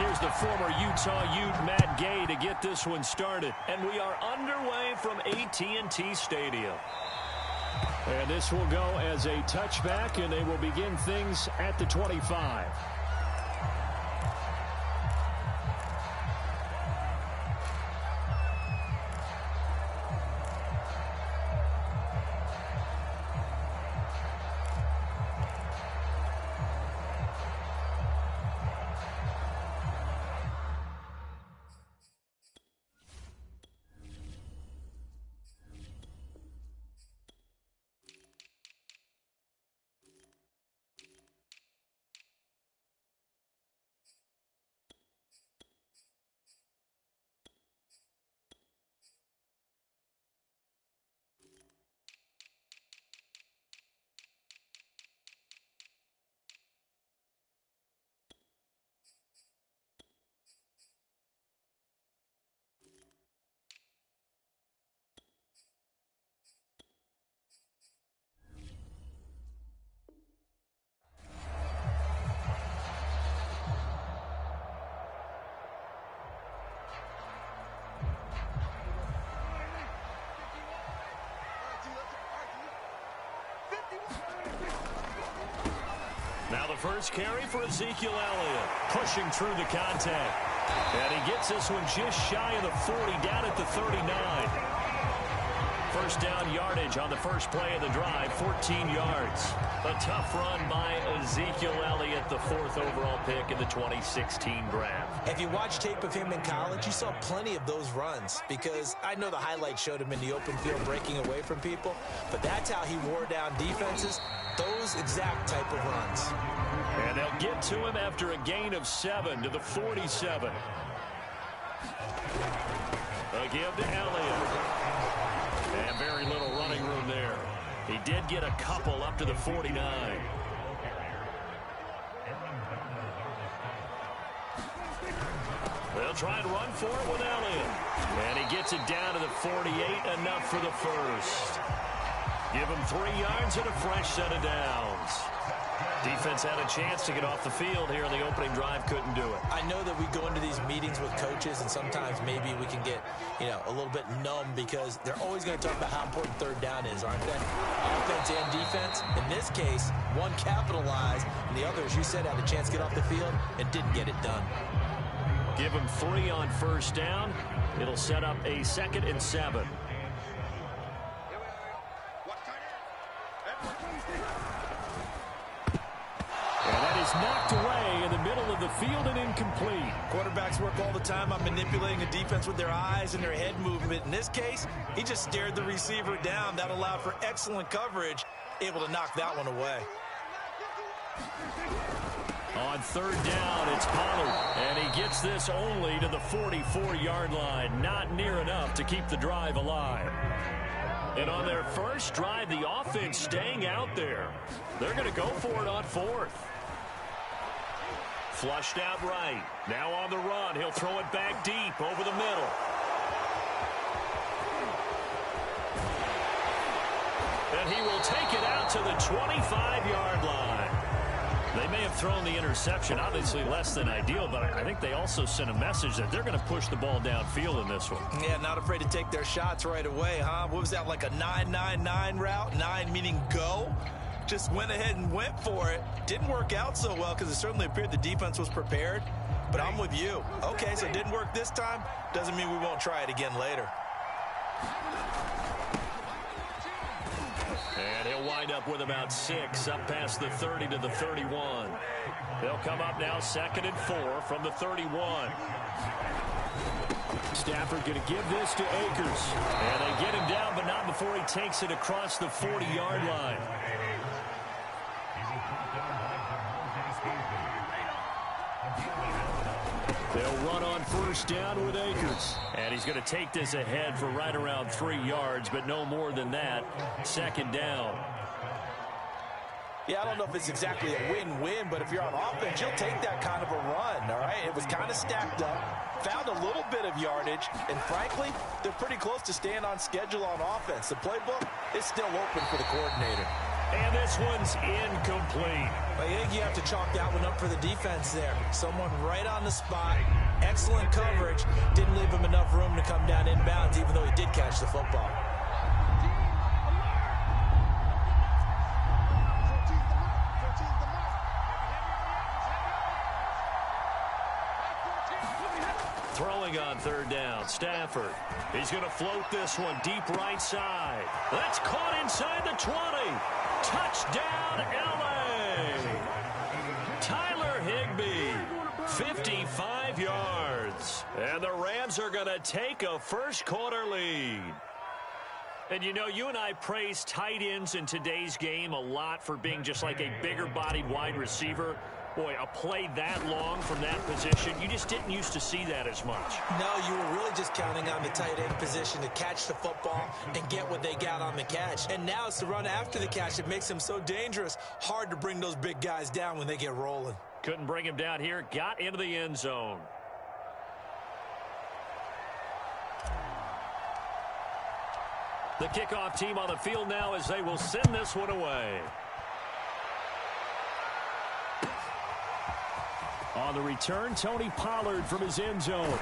Here's the former Utah Ute, Matt Gay, to get this one started. And we are underway from AT&T Stadium. And this will go as a touchback, and they will begin things at the 25. Now the first carry for Ezekiel Elliott, pushing through the contact. And he gets this one just shy of the 40, down at the 39. First down yardage on the first play of the drive, 14 yards. A tough run by Ezekiel Elliott, the 4th overall pick in the 2016 draft. If you watch tape of him in college, you saw plenty of those runs, because I know the highlights showed him in the open field breaking away from people, but that's how he wore down defenses, those exact type of runs. And they'll get to him after a gain of 7 to the 47. A give to Elliott. And very little running room there. He did get a couple up to the 49. They'll try and run for it with Elliott. And he gets it down to the 48, enough for the first. Give him 3 yards and a fresh set of downs. Defense had a chance to get off the field here in the opening drive, couldn't do it. I know that we go into these meetings with coaches, and sometimes maybe we can get, a little bit numb, because they're always going to talk about how important third down is, aren't they? Offense and defense. In this case, one capitalized, and the other, as you said, had a chance to get off the field and didn't get it done. Give him 3 on first down. It'll set up a 2nd and 7. Knocked away in the middle of the field and incomplete. Quarterbacks work all the time on manipulating a defense with their eyes and their head movement. In this case, he just stared the receiver down. That allowed for excellent coverage, able to knock that one away. On third down, it's Pollard, and he gets this only to the 44-yard line. Not near enough to keep the drive alive. And on their first drive, the offense staying out there. They're going to go for it on 4th. Flushed out right. Now on the run. He'll throw it back deep over the middle. And he will take it out to the 25-yard line. They may have thrown the interception, obviously less than ideal, but I think they also sent a message that they're going to push the ball downfield in this one. Yeah, not afraid to take their shots right away, huh? What was that, like a 9-9-9 route? 9 meaning go? Just went ahead and went for it. Didn't work out so well, because it certainly appeared the defense was prepared. But I'm with you. Okay, so it didn't work this time. Doesn't mean we won't try it again later. And he'll wind up with about 6, up past the 30 to the 31. They'll come up now 2nd and 4 from the 31. Stafford going to give this to Akers. And they get him down, but not before he takes it across the 40-yard line. They'll run on first down with Akers. And he's going to take this ahead for right around 3 yards, but no more than that. 2nd down. Yeah, I don't know if it's exactly a win-win, but if you're on offense, you'll take that kind of a run, all right? It was kind of stacked up, found a little bit of yardage, and frankly, they're pretty close to staying on schedule on offense. The playbook is still open for the coordinator. And this one's incomplete. I think you have to chalk that one up for the defense there. Someone right on the spot. Excellent coverage. Didn't leave him enough room to come down inbounds, even though he did catch the football. Throwing on third down, Stafford. He's going to float this one deep right side. That's caught inside the 20. Touchdown, L.A. Tyler Higbee, 55 yards. And the Rams are going to take a first-quarter lead. And, you know, you and I praise tight ends in today's game a lot for being just like a bigger-bodied wide receiver. Boy, a play that long from that position, you just didn't used to see that as much. No, you were really just counting on the tight end position to catch the football and get what they got on the catch. And now it's the run after the catch that makes him so dangerous. Hard to bring those big guys down when they get rolling. Couldn't bring him down here. Got into the end zone. The kickoff team on the field now as they will send this one away. On the return, Tony Pollard from his end zone.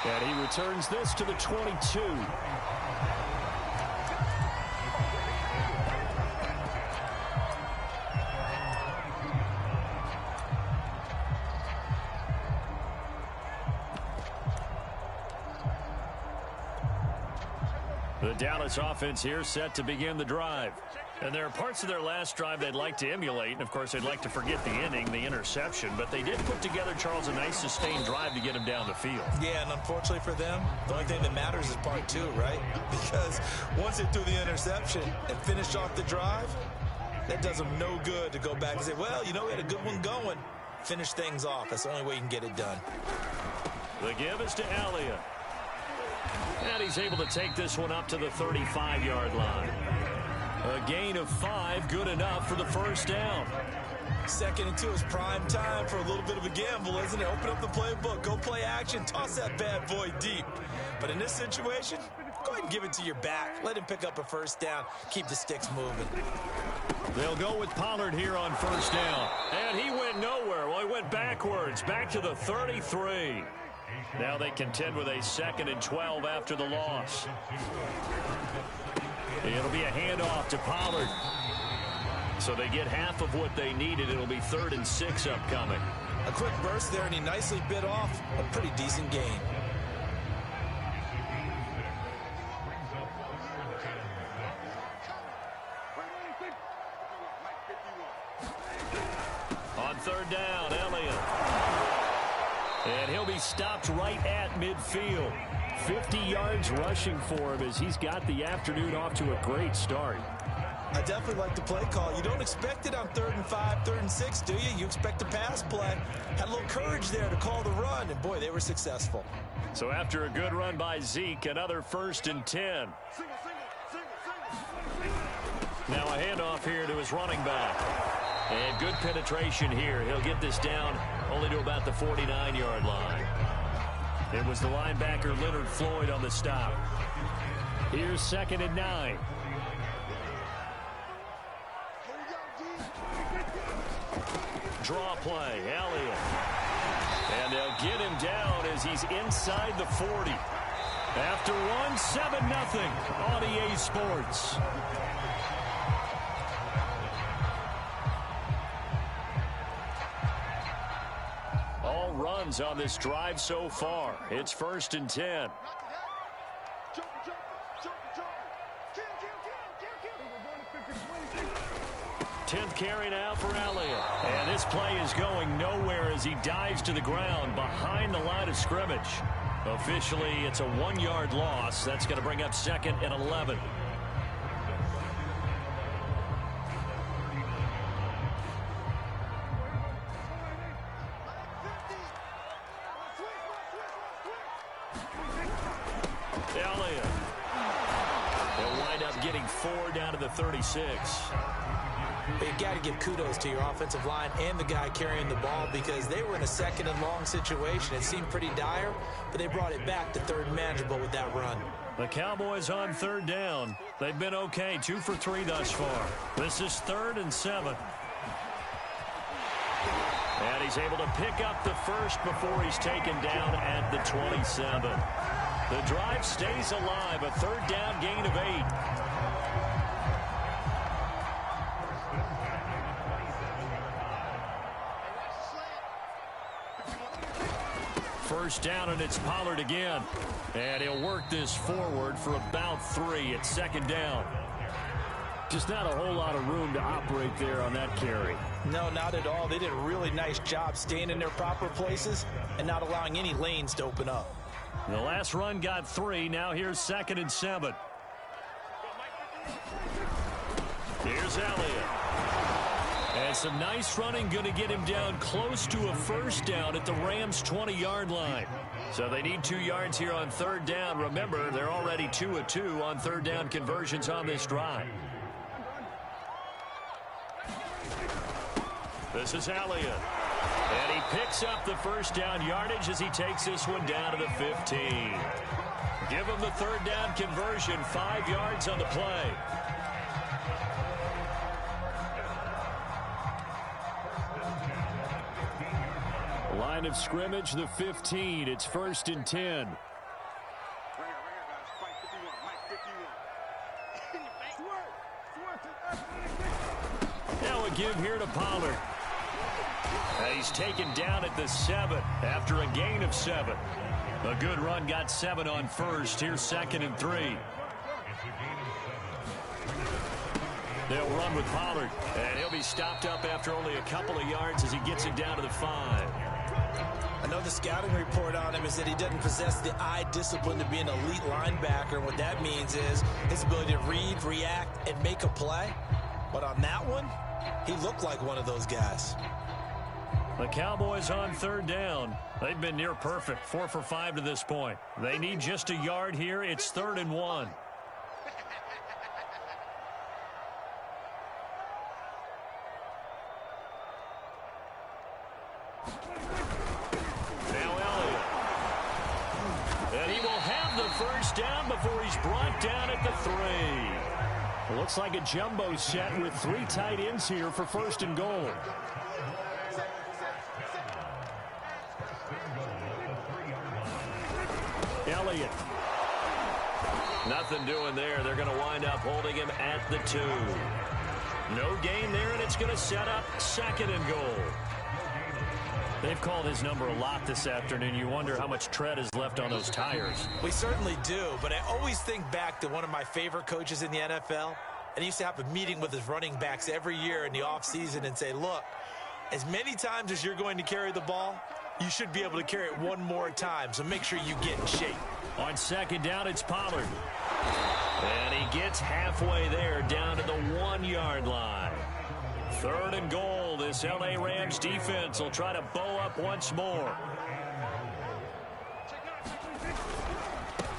And he returns this to the 22. The Dallas offense here set to begin the drive. And there are parts of their last drive they'd like to emulate. And, of course, they'd like to forget the inning, the interception. But they did put together, Charles, a nice sustained drive to get him down the field. Yeah, and unfortunately for them, the only thing that matters is part two, right? Because once they threw the interception and finished off the drive, that does them no good to go back and say, well, you know, we had a good one going. Finish things off. That's the only way you can get it done. The give is to Elliott. And he's able to take this one up to the 35-yard line. A gain of 5, good enough for the first down. 2nd and 2 is prime time for a little bit of a gamble, isn't it? Open up the playbook, go play action, toss that bad boy deep. But in this situation, go ahead and give it to your back. Let him pick up a first down. Keep the sticks moving. They'll go with Pollard here on first down. And he went nowhere. Well, he went backwards, back to the 33. Now they contend with a 2nd and 12 after the loss. It'll be a handoff to Pollard. So they get half of what they needed. It'll be 3rd and 6 upcoming. A quick burst there, and he nicely bit off a pretty decent gain. On 3rd down, Elliott. And he'll be stopped right at midfield. 50 yards rushing for him as he's got the afternoon off to a great start. I definitely like the play call. You don't expect it on 3rd and 5, 3rd and 6, do you? You expect a pass play. Had a little courage there to call the run, and boy, they were successful. So after a good run by Zeke, another 1st and 10. Now a handoff here to his running back. And good penetration here. He'll get this down only to about the 49-yard line. It was the linebacker Leonard Floyd on the stop. Here's 2nd and 9. Draw play, Elliott. And they'll get him down as he's inside the 40. After one, 7-0 on EA Sports. All runs on this drive so far. It's 1st and 10. 10th carry now for Elliott. And this play is going nowhere as he dives to the ground behind the line of scrimmage. Officially, it's a 1-yard loss. That's going to bring up 2nd and 11. Elliott. They'll wind up getting 4 down to the 36. But you got to give kudos to your offensive line and the guy carrying the ball because they were in a 2nd and long situation. It seemed pretty dire, but they brought it back to 3rd and manageable with that run. The Cowboys on third down. They've been okay, 2 for 3 thus far. This is 3rd and 7. And he's able to pick up the first before he's taken down at the 27. The drive stays alive, a 3rd down gain of 8. First down, and it's Pollard again. And he'll work this forward for about 3 at 2nd down. Just not a whole lot of room to operate there on that carry. No, not at all. They did a really nice job staying in their proper places and not allowing any lanes to open up. The last run got 3. Now here's 2nd and 7. Here's Elliott. And some nice running, going to get him down close to a first down at the Rams' 20-yard line. So they need 2 yards here on 3rd down. Remember, they're already 2 of 2 on 3rd down conversions on this drive. This is Elliott. And he picks up the first down yardage as he takes this one down to the 15. Give him the 3rd down conversion, 5 yards on the play. Line of scrimmage, the 15. It's 1st and 10. Now a give here to Pollard. He's taken down at the 7 after a gain of 7. A good run got 7 on first. Here's 2nd and 3. They'll run with Pollard, and he'll be stopped up after only a couple of yards as he gets it down to the 5. I know the scouting report on him is that he doesn't possess the eye discipline to be an elite linebacker. And what that means is his ability to read, react, and make a play. But on that one, he looked like one of those guys. The Cowboys on 3rd down. They've been near perfect, 4 for 5 to this point. They need just a yard here. It's 3rd and 1. First down before he's brought down at the 3. Looks like a jumbo set with 3 tight ends here for 1st and goal. Elliott. Nothing doing there. They're going to wind up holding him at the 2. No gain there, and it's going to set up 2nd and goal. They've called his number a lot this afternoon. You wonder how much tread is left on those tires. We certainly do, but I always think back to one of my favorite coaches in the NFL. And he used to have a meeting with his running backs every year in the offseason and say, look, as many times as you're going to carry the ball, you should be able to carry it one more time, so make sure you get in shape. On 2nd down, it's Pollard. And he gets halfway there down to the 1-yard line. 3rd and goal. This L.A. Rams defense will try to bow up once more.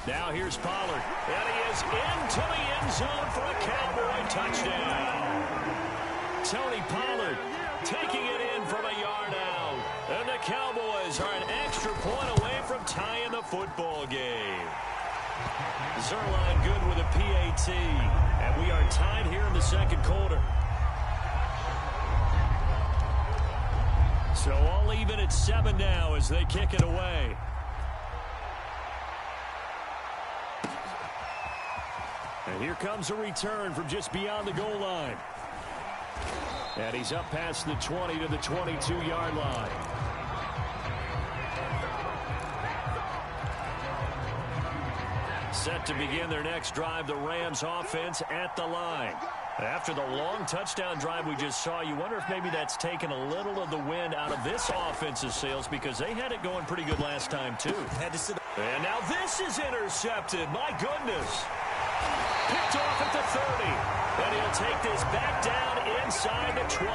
Now here's Pollard. And he is into the end zone for a Cowboy touchdown. Tony Pollard taking it in from a yard out. And the Cowboys are an extra point away from tying the football game. Zerline good with a PAT. And we are tied here in the 2nd quarter. So all even at 7 now as they kick it away. And here comes a return from just beyond the goal line. And he's up past the 20 to the 22-yard line. Set to begin their next drive, the Rams offense at the line. After the long touchdown drive we just saw, you wonder if maybe that's taken a little of the wind out of this offense's sails because they had it going pretty good last time, too. And now this is intercepted. My goodness. Picked off at the 30. And he'll take this back down inside the 20.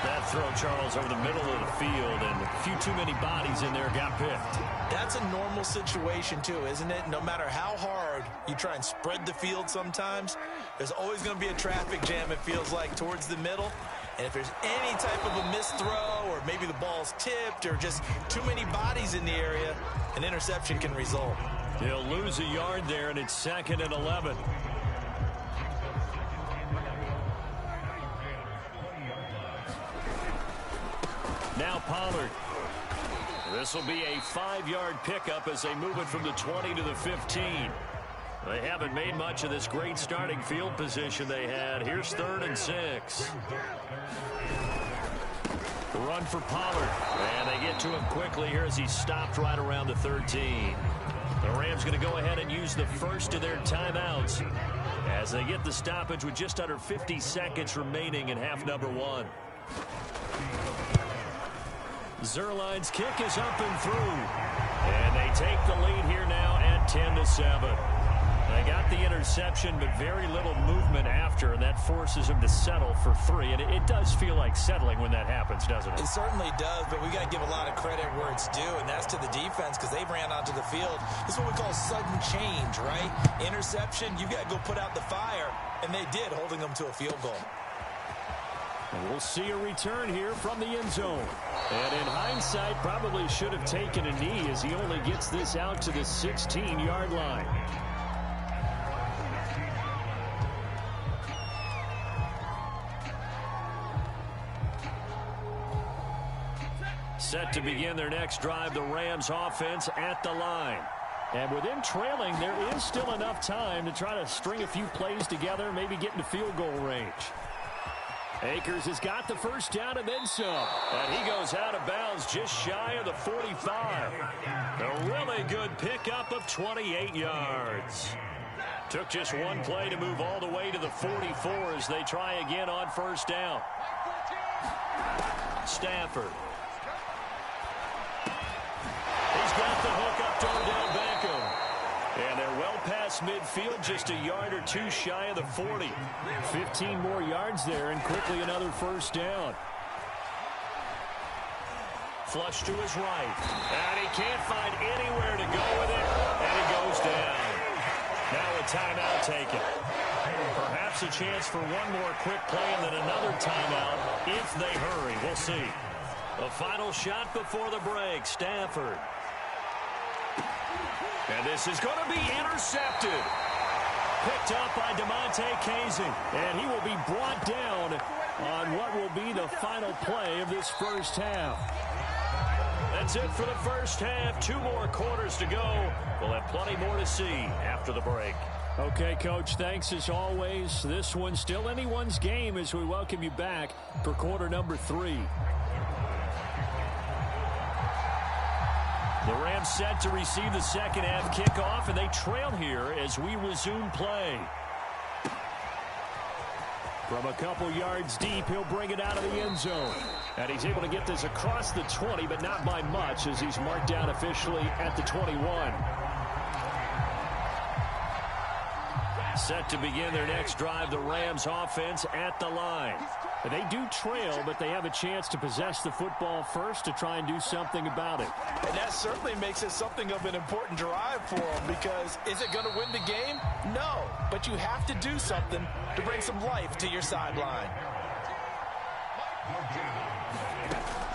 That throw, Charles, over the middle of the field, and a few too many bodies in there got picked. That's a normal situation, too, isn't it? No matter how hard you try and spread the field sometimes, there's always going to be a traffic jam, it feels like, towards the middle. And if there's any type of a missed throw or maybe the ball's tipped or just too many bodies in the area, an interception can result. He'll lose a yard there, and it's 2nd and 11. Now Pollard. This will be a 5-yard pickup as they move it from the 20 to the 15. They haven't made much of this great starting field position they had. Here's 3rd and 6. Run for Pollard. And they get to him quickly here as he stopped right around the 13. The Rams going to go ahead and use the first of their timeouts as they get the stoppage with just under 50 seconds remaining in half number 1. Zuerlein's kick is up and through. And they take the lead here now at 10-7. They got the interception, but very little movement after, and that forces them to settle for 3. And it does feel like settling when that happens, doesn't it? It certainly does, but we got to give a lot of credit where it's due, and that's to the defense because they ran onto the field. This is what we call sudden change, right? Interception, you got to go put out the fire, and they did, holding them to a field goal. And we'll see a return here from the end zone. And in hindsight, probably should have taken a knee as he only gets this out to the 16-yard line. Set to begin their next drive, the Rams offense at the line. And with them trailing, there is still enough time to try to string a few plays together, maybe get into field goal range. Akers has got the first down and then some. And he goes out of bounds just shy of the 45. A really good pickup of 28 yards. Took just one play to move all the way to the 44 as they try again on first down. Stafford. He's got the hook up to Odell Beckham. And they're well past midfield, just a yard or two shy of the 40. 15 more yards there, and quickly another first down. Flush to his right. And he can't find anywhere to go with it, and he goes down. Now a timeout taken. Perhaps a chance for one more quick play and then another timeout if they hurry. We'll see. A final shot before the break. Stafford. And this is going to be intercepted. Picked up by DeMonte Casey. And he will be brought down on what will be the final play of this first half. That's it for the first half. 2 more quarters to go. We'll have plenty more to see after the break. Okay, Coach, thanks as always. This one's still anyone's game as we welcome you back for quarter number 3. The Rams set to receive the second half kickoff, and they trail here as we resume play. From a couple yards deep, he'll bring it out of the end zone. And he's able to get this across the 20, but not by much as he's marked down officially at the 21. Set to begin their next drive, the Rams offense at the line. They do trail, but they have a chance to possess the football first to try and do something about it. And that certainly makes it something of an important drive for them because is it going to win the game? No, but you have to do something to bring some life to your sideline.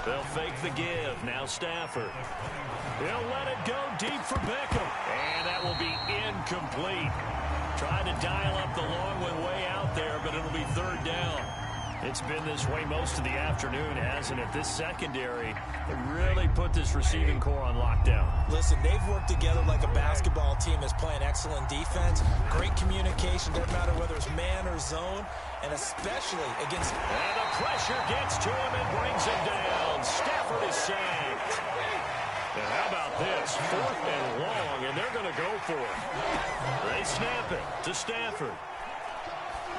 They'll fake the give. Now Stafford. He'll let it go deep for Beckham. And that will be incomplete. Tried to dial up the long one way out there, but it'll be third down. It's been this way most of the afternoon, hasn't it? This secondary really put this receiving core on lockdown. Listen, they've worked together like a basketball team that's playing excellent defense, great communication, doesn't matter whether it's man or zone, and especially against... And the pressure gets to him and brings him down. Stafford is sacked. And how about this? 4th and long, and they're going to go for it. They snap it to Stafford.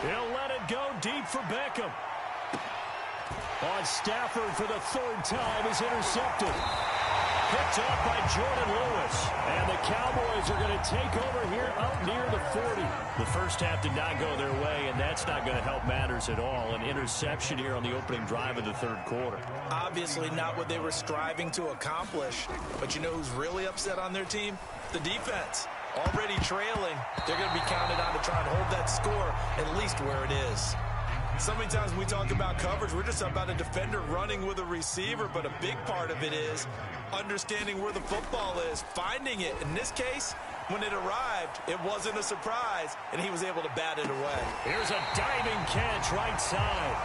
He'll let it go deep for Beckham. On Stafford for the 3rd time is intercepted. Picked up by Jordan Lewis. And the Cowboys are going to take over here out near the 40. The first half did not go their way, and that's not going to help matters at all. An interception here on the opening drive of the 3rd quarter. Obviously not what they were striving to accomplish. But you know who's really upset on their team? The defense. Already trailing, they're going to be counted on to try and hold that score at least where it is. So many times when we talk about coverage, we're just about a defender running with a receiver, but a big part of it is understanding where the football is, finding it. In this case, when it arrived, it wasn't a surprise, and he was able to bat it away. Here's a diving catch right side.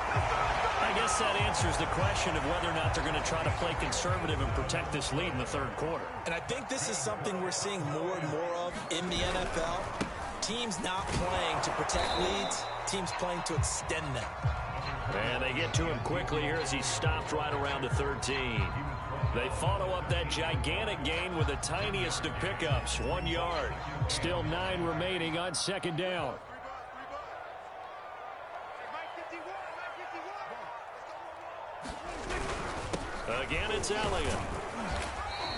I guess that answers the question of whether or not they're going to try to play conservative and protect this lead in the third quarter. And I think this is something we're seeing more and more of in the NFL. Teams not playing to protect leads, teams playing to extend them. And they get to him quickly here as he stopped right around the 13. They follow up that gigantic gain with the tiniest of pickups, 1 yard. Still 9 remaining on second down. Again, it's Elliott.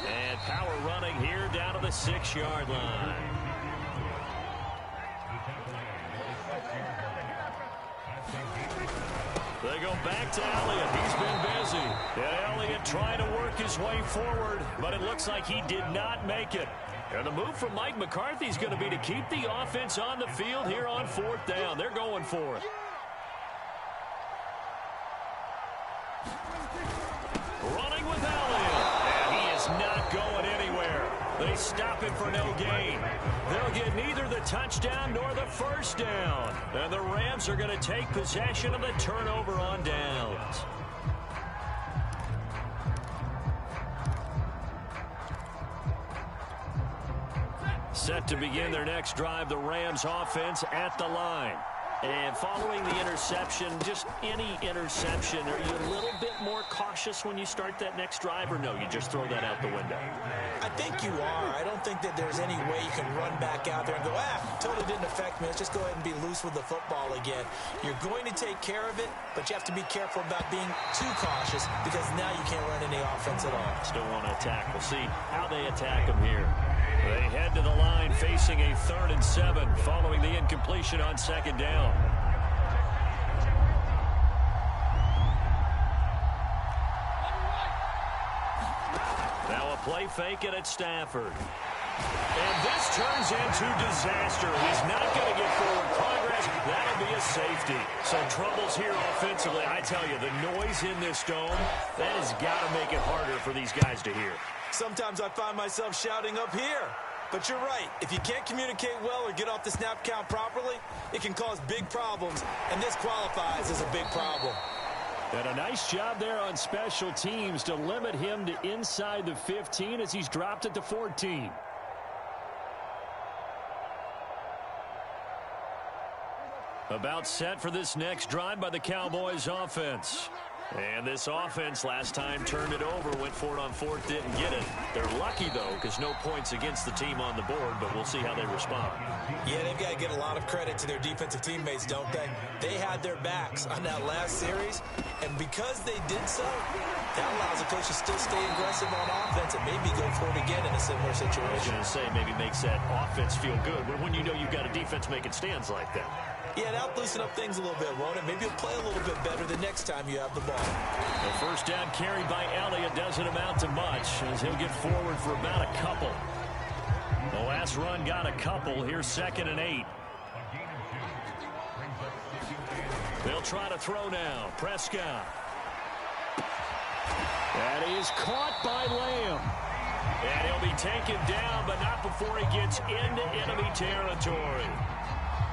And power running here down to the 6-yard line. They go back to Elliott. He's been busy. And Elliott trying to work his way forward, but it looks like he did not make it. And the move from Mike McCarthy is going to be to keep the offense on the field here on 4th down. They're going for it. Running with Elliott. And he is not going anywhere. They stop him for no gain. They'll get neither the touchdown nor the first down. And the Rams are going to take possession of the turnover on downs. Set to begin their next drive, the Rams offense at the line. And following the interception, just any interception, are you a little bit more cautious when you start that next drive, or no, you just throw that out the window? I think you are. I don't think that there's any way you can run back out there and go, totally didn't affect me. Let's just go ahead and be loose with the football again. You're going to take care of it, but you have to be careful about being too cautious because now you can't run any offense at all. Still want to attack. We'll see how they attack them here. They head to the line facing a 3rd and 7 following the incompletion on second down. Now a play fake it at Stafford. And this turns into disaster. He's not going to get forward progress. That'll be a safety. So troubles here offensively. I tell you, the noise in this dome, that has got to make it harder for these guys to hear. Sometimes I find myself shouting up here. But you're right. If you can't communicate well or get off the snap count properly, it can cause big problems, and this qualifies as a big problem. And a nice job there on special teams to limit him to inside the 15 as he's dropped at the 14. About set for this next drive by the Cowboys offense. And this offense last time turned it over, went for it on 4th, didn't get it. They're lucky, though, because no points against the team on the board, but we'll see how they respond. Yeah, they've got to get a lot of credit to their defensive teammates, don't they? They had their backs on that last series, and because they did so, that allows the coach to still stay aggressive on offense and maybe go for it again in a similar situation. I was going to say maybe makes that offense feel good, but when you know you've got a defense making stands like that. Yeah, that'll loosen up things a little bit, won't it? Maybe you'll play a little bit better the next time you have the ball. The first down carry by Elliott doesn't amount to much as he'll get forward for about a couple. The last run got a couple. Here's 2nd and 8. They'll try to throw now. Prescott. That is caught by Lamb. And he'll be taken down, but not before he gets into enemy territory.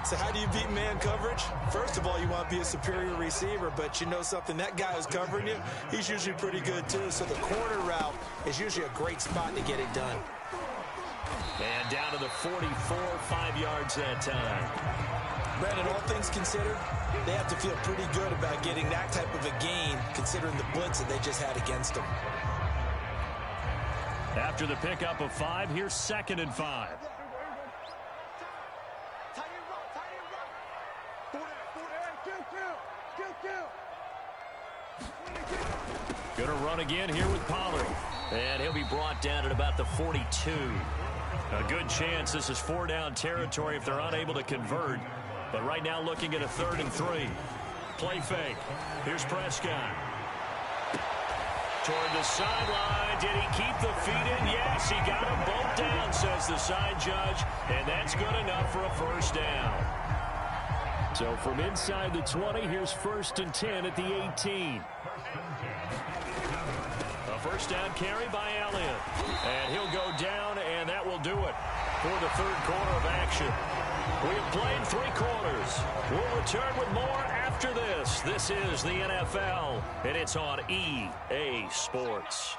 So how do you beat man coverage? First of all, you want to be a superior receiver, but you know something, that guy who's covering you, he's usually pretty good too. So the corner route is usually a great spot to get it done. And down to the 44, 5 yards that time. Brandon, all things considered, they have to feel pretty good about getting that type of a gain, considering the blitz that they just had against them. After the pickup of 5, here's 2nd and 5. Going to run again here with Pollard. And he'll be brought down at about the 42. A good chance this is 4-down territory if they're unable to convert. But right now looking at a 3rd and 3. Play fake. Here's Prescott. Toward the sideline. Did he keep the feet in? Yes, he got them both down, says the side judge. And that's good enough for a first down. So from inside the 20, here's 1st and 10 at the 18. A first down carry by Elliott. And he'll go down, and that will do it. for the third quarter of action. We have played 3 quarters. We'll return with more after this. This is the NFL, and it's on EA Sports.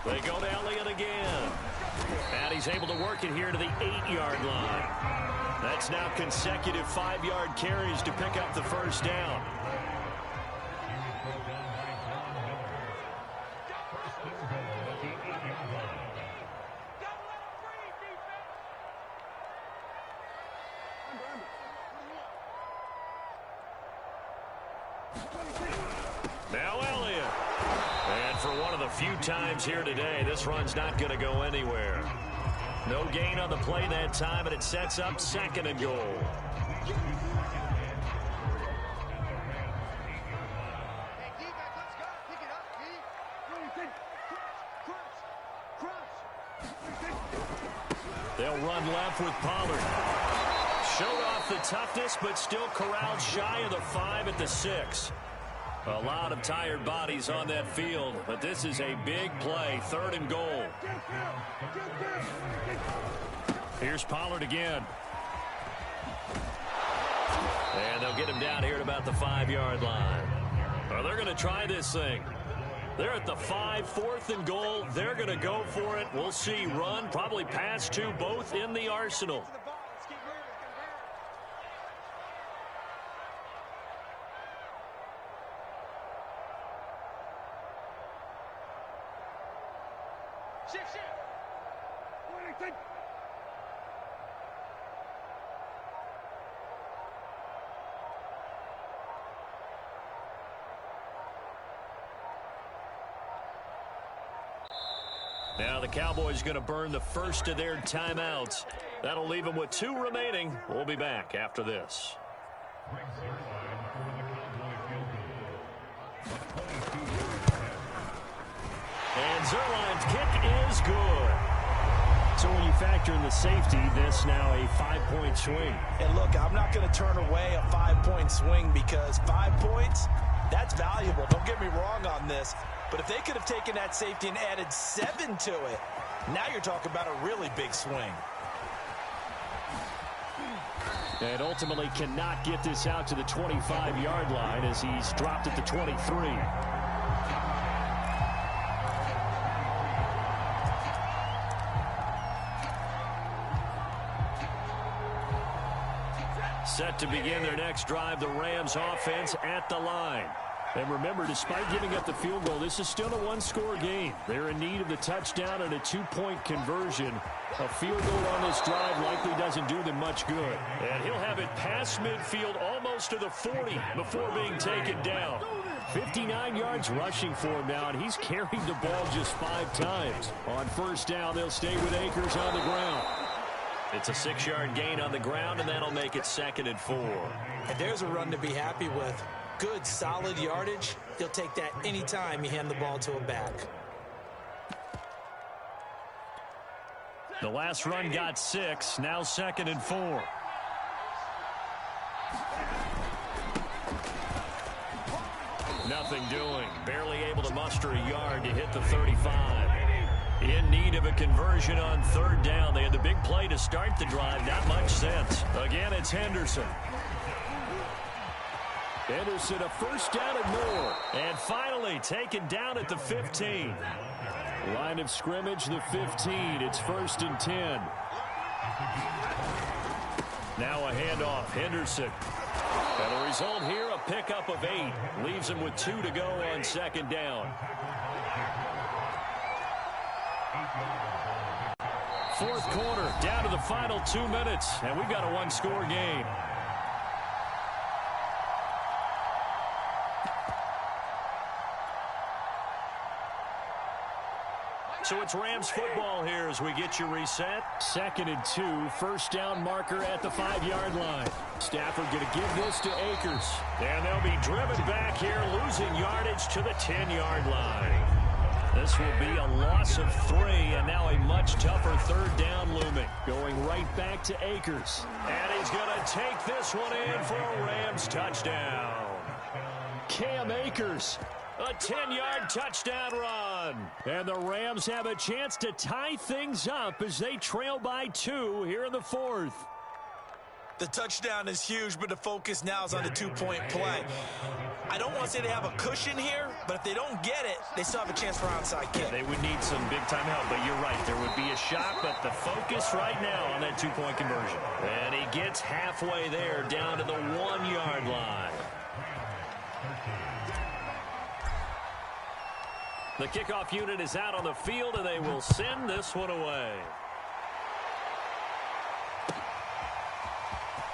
They go to Elliott again. And he's able to work it here to the 8-yard line. That's now consecutive 5-yard carries to pick up the first down. Now Elliott. And for one of the few times here today, this run's not going to go anywhere. No gain on the play that time, and it sets up 2nd and goal. They'll run left with Pollard. Showed off the toughness, but still corralled shy of the 5 at the 6. A lot of tired bodies on that field, but this is a big play, 3rd and goal. Here's Pollard again. And they'll get him down here at about the 5-yard line. Well, they're going to try this thing. They're at the 5, 4th and goal. They're going to go for it. We'll see. Run, probably pass 2, both in the arsenal. Now the Cowboys going to burn the first of their timeouts. That'll leave them with 2 remaining. We'll be back after this. And Zerline's kick is good. So when you factor in the safety, this now a 5-point swing. And look, I'm not going to turn away a 5-point swing because 5 points, that's valuable. Don't get me wrong on this. But if they could have taken that safety and added 7 to it, now you're talking about a really big swing. And ultimately cannot get this out to the 25-yard line as he's dropped at the 23. Set to begin their next drive, the Rams offense at the line. And remember, despite giving up the field goal, this is still a 1-score game. They're in need of the touchdown and a 2-point conversion. A field goal on this drive likely doesn't do them much good. And he'll have it past midfield almost to the 40 before being taken down. 59 yards rushing for him now, and he's carried the ball just 5 times. On first down, they'll stay with Akers on the ground. It's a 6-yard gain on the ground, and that'll make it 2nd and 4. And there's a run to be happy with. Good, solid yardage. He'll take that anytime you hand the ball to a back. The last run got 6, now 2nd and 4. Nothing doing. Barely able to muster a yard to hit the 35. In need of a conversion on 3rd down. They had the big play to start the drive. Not much sense. Again, it's Henderson. Henderson, a first down and more. And finally taken down at the 15. Line of scrimmage, the 15. It's 1st and 10. Now a handoff. Henderson. And the result here, a pickup of 8. Leaves him with 2 to go on 2nd down. 4th quarter, down to the final 2 minutes, and we've got a 1-score game. So it's Rams football here as we get you reset. 2nd and 2, first down marker at the 5-yard line. Stafford going to give this to Akers. And they'll be driven back here, losing yardage to the 10-yard line. This will be a loss of 3, and now a much tougher 3rd down looming. Going right back to Akers. And he's going to take this one in for a Rams touchdown. Cam Akers A 10-yard touchdown run. And the Rams have a chance to tie things up as they trail by 2 here in the 4th. The touchdown is huge, but the focus now is on the two-point play. I don't want to say they have a cushion here, but if they don't get it, they still have a chance for onside kick. They would need some big-time help, but you're right. There would be a shot, but the focus right now on that two-point conversion. And he gets halfway there down to the 1-yard line. The kickoff unit is out on the field, and they will send this one away.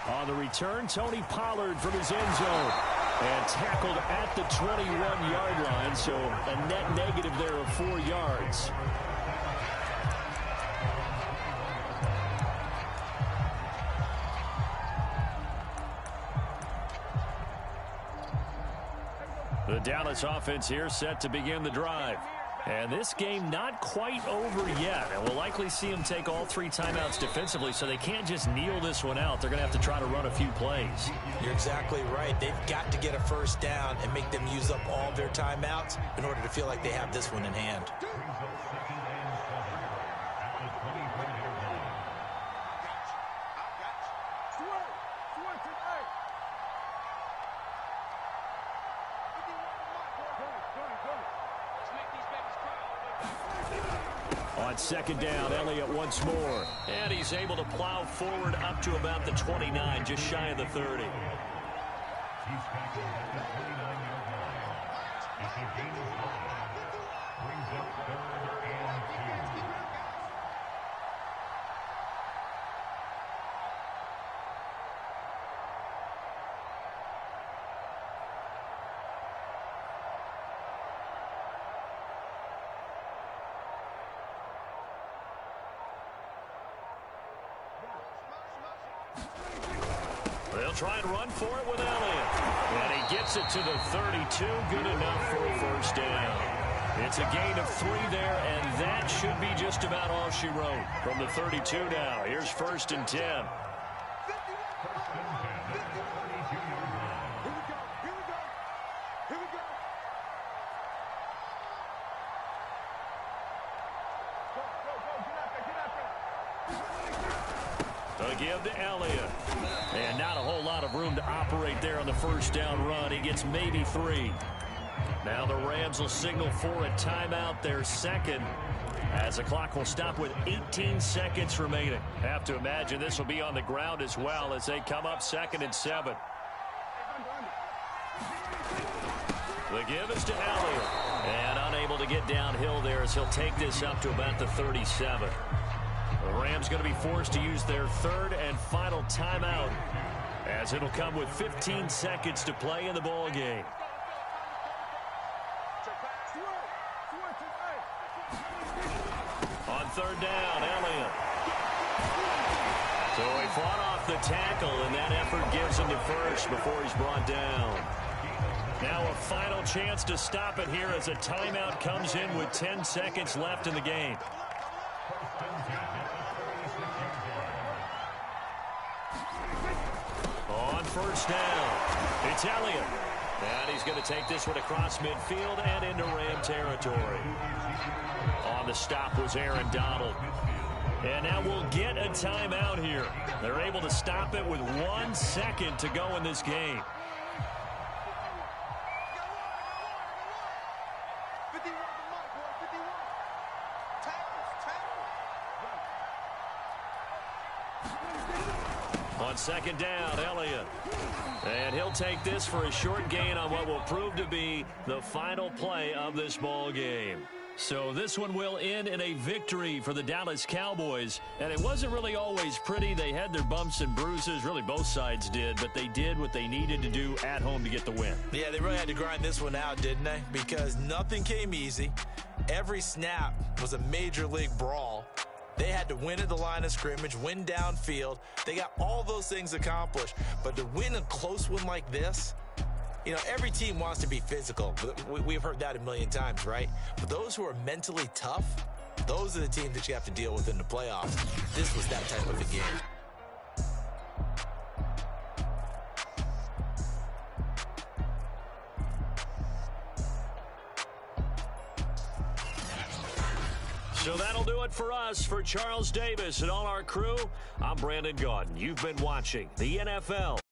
On the return, Tony Pollard from his end zone. And tackled at the 21-yard line, so a net negative there of 4 yards. The Dallas offense here set to begin the drive. And this game not quite over yet. And we'll likely see them take all 3 timeouts defensively, so they can't just kneel this one out. They're going to have to try to run a few plays. You're exactly right. They've got to get a first down and make them use up all their timeouts in order to feel like they have this one in hand. On second down, Elliott once more. And he's able to plow forward up to about the 29, just shy of the 30. They'll try and run for it with Elliott. And he gets it to the 32. Good enough for a first down. It's a gain of 3 there, and that should be just about all she wrote. From the 32 now, here's 1st and 10. To give to Elliott. And not a whole lot of room to operate there on the first down run. He gets maybe 3. Now the Rams will signal for a timeout, their second, as the clock will stop with 18 seconds remaining. Have to imagine this will be on the ground as well as they come up 2nd and 7. The give is to Elliott. And unable to get downhill there as he'll take this up to about the 37. The Rams going to be forced to use their 3rd and final timeout as it'll come with 15 seconds to play in the ball game. On 3rd down, Elliott. So he fought off the tackle, and that effort gives him the first before he's brought down. Now a final chance to stop it here as a timeout comes in with 10 seconds left in the game. On 1st down, it's Elliott. And he's going to take this one across midfield and into Ram territory. On the stop was Aaron Donald. And now we'll get a timeout here. They're able to stop it with 1 second to go in this game. On 2nd down, Elliott. And he'll take this for a short gain on what will prove to be the final play of this ball game. So this one will end in a victory for the Dallas Cowboys. And it wasn't really always pretty. They had their bumps and bruises. Really, both sides did. But they did what they needed to do at home to get the win. Yeah, they really had to grind this one out, didn't they? Because nothing came easy. Every snap was a major league brawl. They had to win at the line of scrimmage, win downfield. They got all those things accomplished. But to win a close one like this, you know, every team wants to be physical. We've heard that a million times, right? But those who are mentally tough, those are the teams that you have to deal with in the playoffs. This was that type of a game. So that'll do it for us. For Charles Davis and all our crew, I'm Brandon Gaudin. You've been watching the NFL